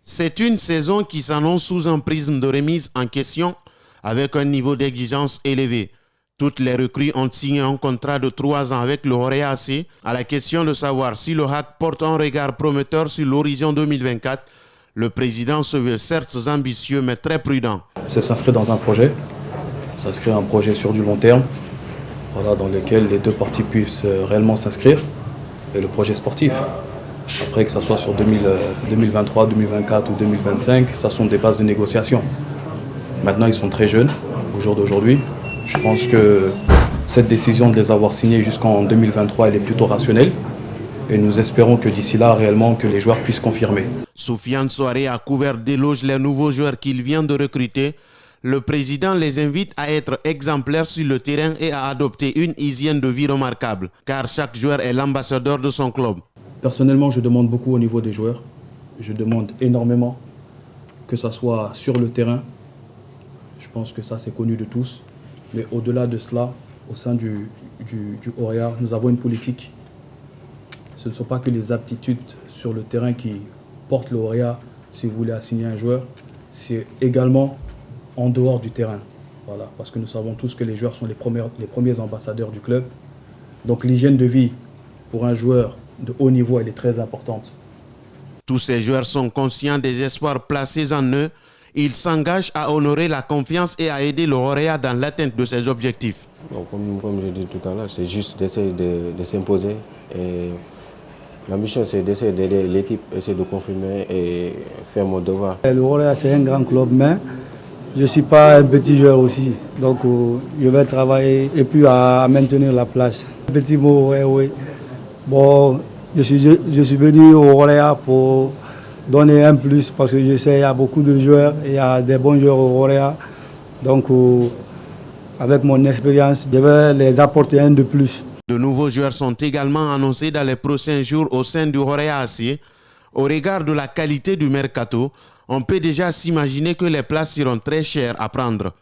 C'est une saison qui s'annonce sous un prisme de remise en question avec un niveau d'exigence élevé. Toutes les recrues ont signé un contrat de 3 ans avec le Horea AC. À la question de savoir si le HAC porte un regard prometteur sur l'horizon 2024, le président se veut certes ambitieux mais très prudent. C'est s'inscrire dans un projet, s'inscrire un projet sur du long terme, voilà, dans lequel les deux parties puissent réellement s'inscrire, et le projet sportif. Après, que ce soit sur 2023, 2024 ou 2025, ça sont des bases de négociation. Maintenant, ils sont très jeunes, au jour d'aujourd'hui. Je pense que cette décision de les avoir signés jusqu'en 2023, elle est plutôt rationnelle. Et nous espérons que d'ici là, réellement, que les joueurs puissent confirmer. Soufiane Souaré a couvert d'éloges les nouveaux joueurs qu'il vient de recruter. Le président les invite à être exemplaires sur le terrain et à adopter une hygiène de vie remarquable, car chaque joueur est l'ambassadeur de son club. Personnellement, je demande beaucoup au niveau des joueurs. Je demande énormément, que ce soit sur le terrain. Je pense que ça, c'est connu de tous. Mais au-delà de cela, au sein du Horea, nous avons une politique. Ce ne sont pas que les aptitudes sur le terrain qui portent le Horea, si vous voulez assigner un joueur. C'est également en dehors du terrain. Voilà, parce que nous savons tous que les joueurs sont les premiers ambassadeurs du club. Donc l'hygiène de vie pour un joueur de haut niveau, elle est très importante. Tous ces joueurs sont conscients des espoirs placés en eux. Ils s'engagent à honorer la confiance et à aider le Horea dans l'atteinte de ses objectifs. Bon, comme je dis tout à l'heure, c'est juste d'essayer de s'imposer. Et la mission, c'est d'essayer d'aider l'équipe, essayer de confirmer et faire mon devoir. Le Horea, c'est un grand club, mais je ne suis pas un petit joueur aussi. Donc, je vais travailler et puis à maintenir la place. Petit mot, oui. Bon, je suis venu au Horea pour donner un plus parce que je sais qu'il y a beaucoup de joueurs, il y a des bons joueurs au Horea. Donc, avec mon expérience, je vais les apporter un de plus. De nouveaux joueurs sont également annoncés dans les prochains jours au sein du Horea AC. Au regard de la qualité du mercato, on peut déjà s'imaginer que les places seront très chères à prendre.